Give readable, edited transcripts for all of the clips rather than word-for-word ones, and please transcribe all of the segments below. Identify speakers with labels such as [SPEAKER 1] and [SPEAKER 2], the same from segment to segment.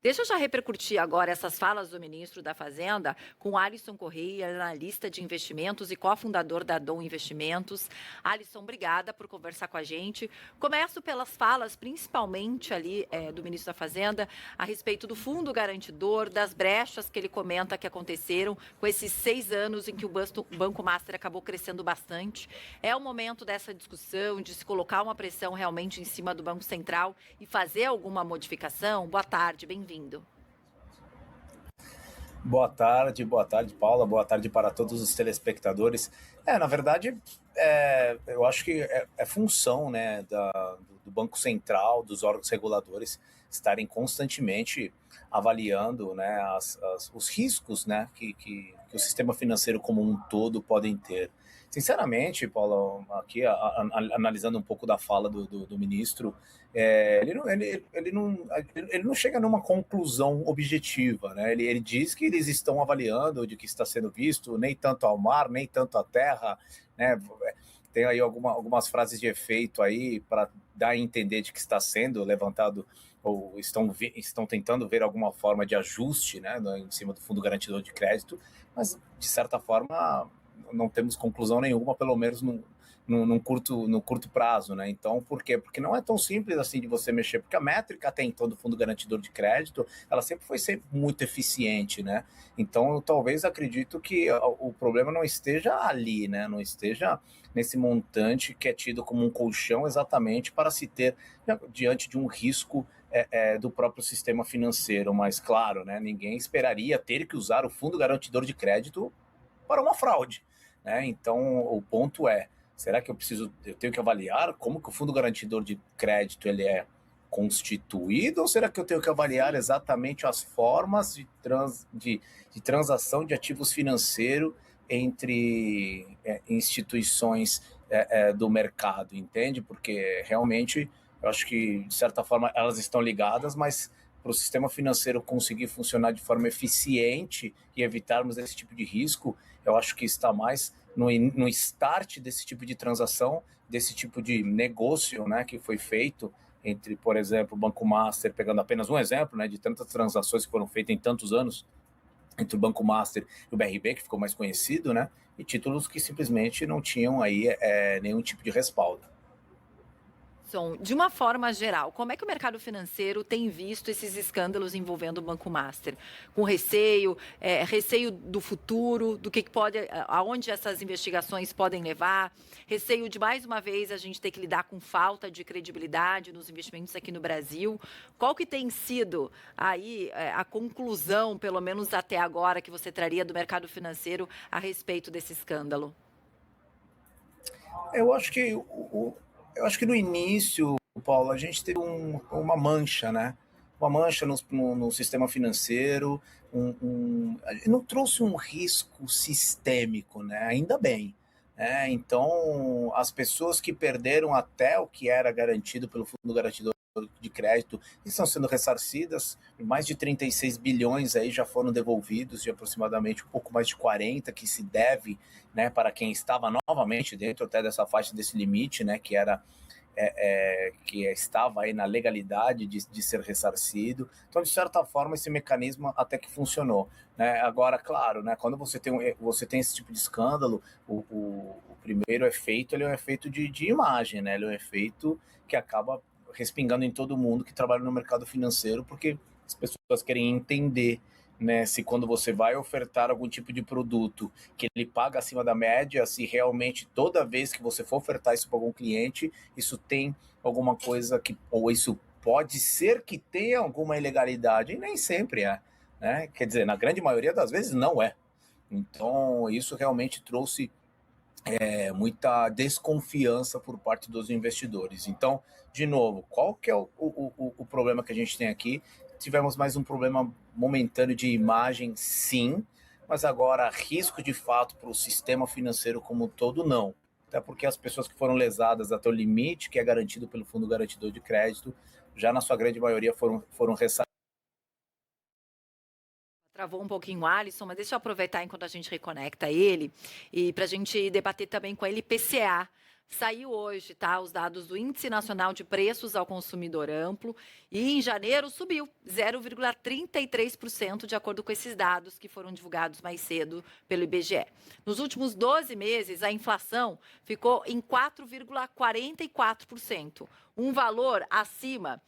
[SPEAKER 1] Deixa eu já repercutir agora essas falas do ministro da Fazenda com Alisson Correia, analista de investimentos e cofundador da Dom Investimentos. Alisson, obrigada por conversar com a gente. Começo pelas falas, principalmente ali do ministro da Fazenda, a respeito do fundo garantidor, das brechas que ele comenta que aconteceram com esses 6 anos em que o Banco Master acabou crescendo bastante. É o momento dessa discussão, de se colocar uma pressão realmente em cima do Banco Central e fazer alguma modificação? Boa tarde, bem-vindo.
[SPEAKER 2] Boa tarde, Paula. Boa tarde para todos os telespectadores. Na verdade, eu acho que é função, né, do Banco Central, dos órgãos reguladores estarem constantemente avaliando, né, os riscos, né, que o sistema financeiro como um todo podem ter. Sinceramente, Paula, aqui analisando um pouco da fala do ministro, ele não chega numa conclusão objetiva, né? Ele diz que eles estão avaliando de que está sendo visto, nem tanto ao mar, nem tanto à terra, né? Tem aí algumas frases de efeito aí para dar a entender de que está sendo levantado ou estão tentando ver alguma forma de ajuste, né, em cima do Fundo Garantidor de Crédito, mas de certa forma não temos conclusão nenhuma, pelo menos no curto prazo, né? Então, por quê? Porque não é tão simples assim de você mexer, porque a métrica até então do Fundo Garantidor de Crédito, ela sempre foi muito eficiente, né? Então, eu talvez acredito que o problema não esteja ali, né? Não esteja nesse montante que é tido como um colchão exatamente para se ter diante de um risco do próprio sistema financeiro, mas claro, né? Ninguém esperaria ter que usar o Fundo Garantidor de Crédito para uma fraude, né? Então, o ponto é, será que eu tenho que avaliar como que o Fundo Garantidor de Crédito ele é constituído, ou será que eu tenho que avaliar exatamente as formas de transação de ativos financeiros entre instituições do mercado, entende? Porque realmente eu acho que, de certa forma, elas estão ligadas, mas para o sistema financeiro conseguir funcionar de forma eficiente e evitarmos esse tipo de risco, eu acho que está mais no start desse tipo de transação, desse tipo de negócio, né, que foi feito entre, por exemplo, o Banco Master, pegando apenas um exemplo, né, de tantas transações que foram feitas em tantos anos, entre o Banco Master e o BRB, que ficou mais conhecido, né, e títulos que simplesmente não tinham aí nenhum tipo de respaldo.
[SPEAKER 1] De uma forma geral, como é que o mercado financeiro tem visto esses escândalos envolvendo o Banco Master? Com receio, receio do futuro, do que pode, aonde essas investigações podem levar, receio de, mais uma vez, a gente ter que lidar com falta de credibilidade nos investimentos aqui no Brasil. Qual que tem sido aí a conclusão, pelo menos até agora, que você traria do mercado financeiro a respeito desse escândalo?
[SPEAKER 2] Eu acho que no início, Paulo, a gente teve uma mancha, né? Uma mancha no sistema financeiro, não trouxe um risco sistêmico, né? Ainda bem. Então, as pessoas que perderam até o que era garantido pelo Fundo Garantidor de Crédito estão sendo ressarcidas, mais de 36 bilhões aí já foram devolvidos, de aproximadamente um pouco mais de 40 que se deve, né, para quem estava novamente dentro até dessa faixa desse limite, né, que era que estava aí na legalidade de ser ressarcido. Então, de certa forma, esse mecanismo até que funcionou, né? Agora, claro, né, quando você tem esse tipo de escândalo, o primeiro efeito, ele é um efeito de imagem, né? Ele é um efeito que acaba respingando em todo mundo que trabalha no mercado financeiro, porque as pessoas querem entender, né, se quando você vai ofertar algum tipo de produto que ele paga acima da média, se realmente toda vez que você for ofertar isso para algum cliente, isso tem alguma coisa ou isso pode ser que tenha alguma ilegalidade, e nem sempre é, né? Quer dizer, na grande maioria das vezes não é. Então, isso realmente trouxe muita desconfiança por parte dos investidores. Então, de novo, qual que é o problema que a gente tem aqui? Tivemos mais um problema momentâneo de imagem, sim, mas agora risco de fato para o sistema financeiro como um todo, não. Até porque as pessoas que foram lesadas até o limite, que é garantido pelo Fundo Garantidor de Crédito, já na sua grande maioria foram ressarcidas.
[SPEAKER 1] Travou um pouquinho o Alisson, mas deixa eu aproveitar enquanto a gente reconecta ele e para a gente debater também com ele IPCA. Saiu hoje, tá? Os dados do Índice Nacional de Preços ao Consumidor Amplo e em janeiro subiu 0,33%, de acordo com esses dados que foram divulgados mais cedo pelo IBGE. Nos últimos 12 meses, a inflação ficou em 4,44%, um valor acima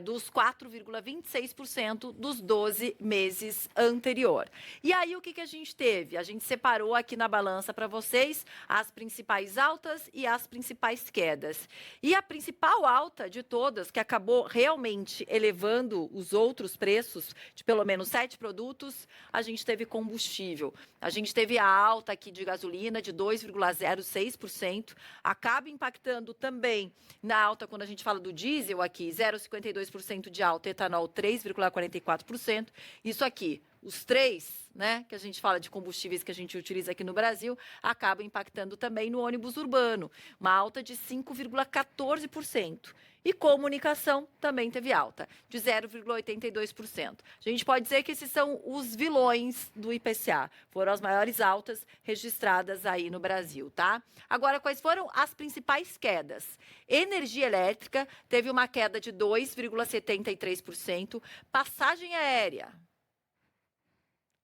[SPEAKER 1] dos 4,26% dos 12 meses anterior. E aí, o que a gente teve? A gente separou aqui na balança para vocês as principais altas e as principais quedas. E a principal alta de todas, que acabou realmente elevando os outros preços de pelo menos 7 produtos, a gente teve combustível. A gente teve a alta aqui de gasolina de 2,06%, acaba impactando também na alta quando a gente fala do diesel aqui, 0,52% de alta, etanol 3,44%. Isso aqui, os três, né, que a gente fala de combustíveis que a gente utiliza aqui no Brasil, acaba impactando também no ônibus urbano, uma alta de 5,14%. E comunicação também teve alta, de 0,82%. A gente pode dizer que esses são os vilões do IPCA, foram as maiores altas registradas aí no Brasil, tá? Agora, quais foram as principais quedas? Energia elétrica teve uma queda de 2,73%, passagem aérea,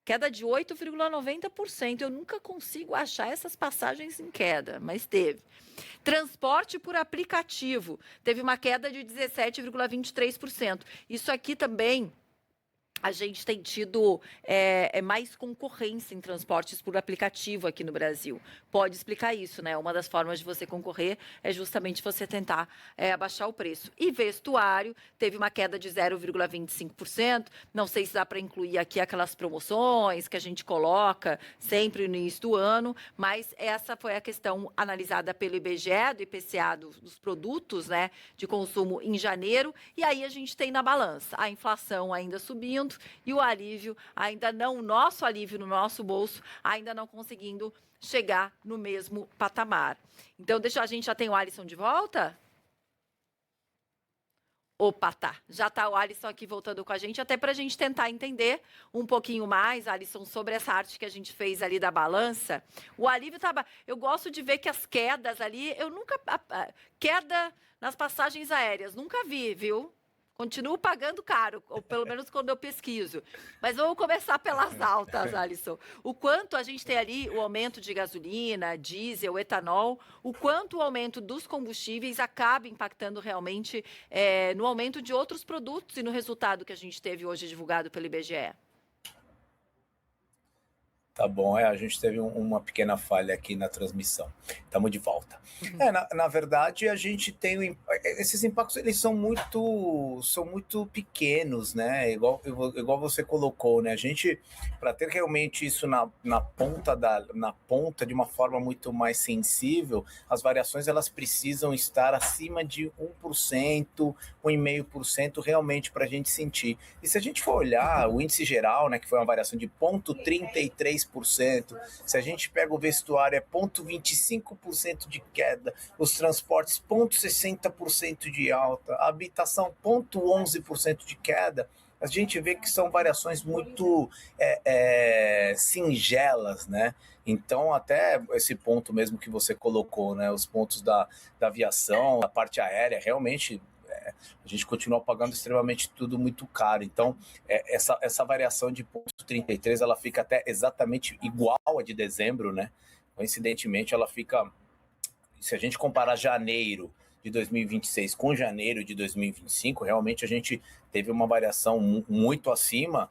[SPEAKER 1] queda de 8,90%. Eu nunca consigo achar essas passagens em queda, mas teve. Transporte por aplicativo teve uma queda de 17,23%. Isso aqui também a gente tem tido mais concorrência em transportes por aplicativo aqui no Brasil. Pode explicar isso, né? Uma das formas de você concorrer é justamente você tentar abaixar o preço. E vestuário teve uma queda de 0,25%. Não sei se dá para incluir aqui aquelas promoções que a gente coloca sempre no início do ano, mas essa foi a questão analisada pelo IBGE, do IPCA dos produtos, né, de consumo em janeiro. E aí a gente tem na balança a inflação ainda subindo, e o alívio ainda não, o nosso alívio no nosso bolso ainda não conseguindo chegar no mesmo patamar. Então, a gente já tem o Alisson de volta? Opa, tá. Já tá o Alisson aqui voltando com a gente, até para a gente tentar entender um pouquinho mais, Alisson, sobre essa arte que a gente fez ali da balança. O alívio tá... Eu gosto de ver que as quedas ali, eu nunca... Queda nas passagens aéreas, nunca vi, viu? Continuo pagando caro, ou pelo menos quando eu pesquiso. Mas vamos começar pelas altas, Alisson. O quanto a gente tem ali o aumento de gasolina, diesel, etanol, o quanto o aumento dos combustíveis acaba impactando realmente no aumento de outros produtos e no resultado que a gente teve hoje divulgado pelo IBGE.
[SPEAKER 2] Tá bom, a gente teve uma pequena falha aqui na transmissão. Estamos de volta. Na verdade, a gente tem esses impactos, eles são muito pequenos, né? Igual você colocou, né? A gente, para ter realmente isso na ponta de uma forma muito mais sensível, as variações elas precisam estar acima de 1%, 1,5% realmente para a gente sentir. E se a gente for olhar o índice geral, né, que foi uma variação de 0,33%, se a gente pega o vestuário é 0,25% de queda, os transportes 0,60% de alta, a habitação 0,11% de queda, a gente vê que são variações muito singelas, né? Então, até esse ponto mesmo que você colocou, né? Os pontos da aviação, da parte aérea, realmente a gente continua pagando extremamente tudo muito caro. Então, essa variação de 0,33, ela fica até exatamente igual a de dezembro, né? Coincidentemente, ela fica... Se a gente comparar janeiro de 2026 com janeiro de 2025, realmente a gente teve uma variação muito acima,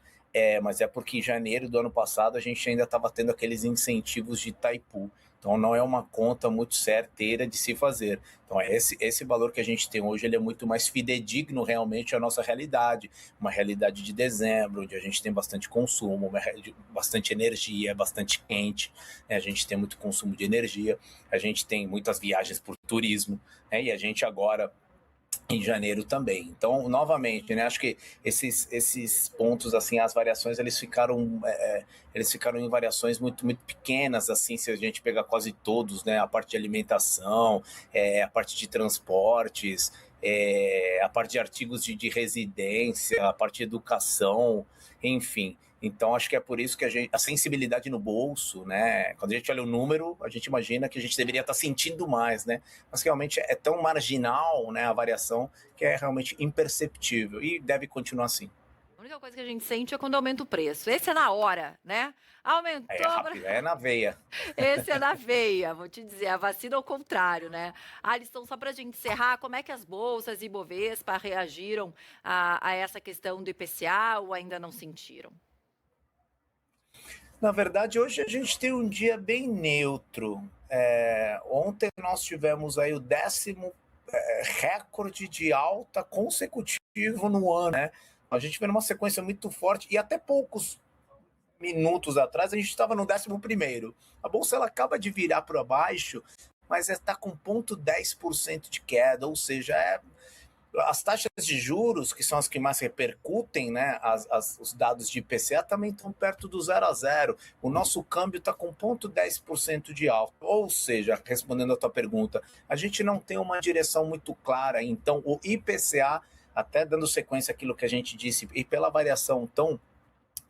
[SPEAKER 2] mas é porque em janeiro do ano passado a gente ainda estava tendo aqueles incentivos de Itaipu. Então não é uma conta muito certeira de se fazer. Então esse valor que a gente tem hoje, ele é muito mais fidedigno realmente à nossa realidade, uma realidade de dezembro, onde a gente tem bastante consumo, bastante energia, bastante quente, né? A gente tem muito consumo de energia, a gente tem muitas viagens por turismo, né? E a gente agora em janeiro também. Então, novamente, né, acho que esses pontos, assim, as variações, eles ficaram em variações muito, muito pequenas, assim, se a gente pegar quase todos, né, a parte de alimentação, a parte de transportes, a parte de artigos de residência, a parte de educação, enfim. Então, acho que é por isso que a sensibilidade no bolso, né? Quando a gente olha o número, a gente imagina que a gente deveria estar sentindo mais, né? Mas realmente é tão marginal, né, a variação que é realmente imperceptível e deve continuar assim.
[SPEAKER 1] A única coisa que a gente sente é quando aumenta o preço. Esse é na hora, né?
[SPEAKER 2] É
[SPEAKER 1] Aumentou,
[SPEAKER 2] rápido, é na veia.
[SPEAKER 1] esse é na veia, vou te dizer, a vacina ao contrário, né? Alisson, só para a gente encerrar, como é que as bolsas e Bovespa reagiram a essa questão do IPCA ou ainda não sentiram?
[SPEAKER 2] Na verdade, hoje a gente tem um dia bem neutro. Ontem nós tivemos aí o 10º recorde de alta consecutivo no ano, né? A gente vê numa sequência muito forte e até poucos minutos atrás a gente estava no 11º. A bolsa ela acaba de virar para baixo, mas está com 0,10% de queda, ou seja, as taxas de juros, que são as que mais repercutem, né, os dados de IPCA, também estão perto do 0 a 0. O nosso câmbio está com 0,10% de alta. Ou seja, respondendo a tua pergunta, a gente não tem uma direção muito clara. Então, o IPCA, até dando sequência àquilo que a gente disse, e pela variação tão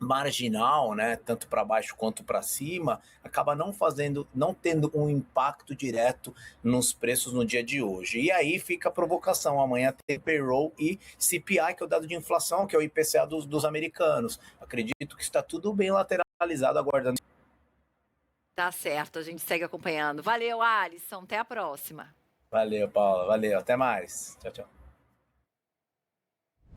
[SPEAKER 2] marginal, né, tanto para baixo quanto para cima, acaba não tendo um impacto direto nos preços no dia de hoje. E aí fica a provocação, amanhã tem payroll e CPI, que é o dado de inflação, que é o IPCA dos americanos. Acredito que está tudo bem lateralizado, aguardando.
[SPEAKER 1] Tá certo, a gente segue acompanhando. Valeu, Alisson, até a próxima.
[SPEAKER 2] Valeu, Paula, valeu, até mais. Tchau, tchau.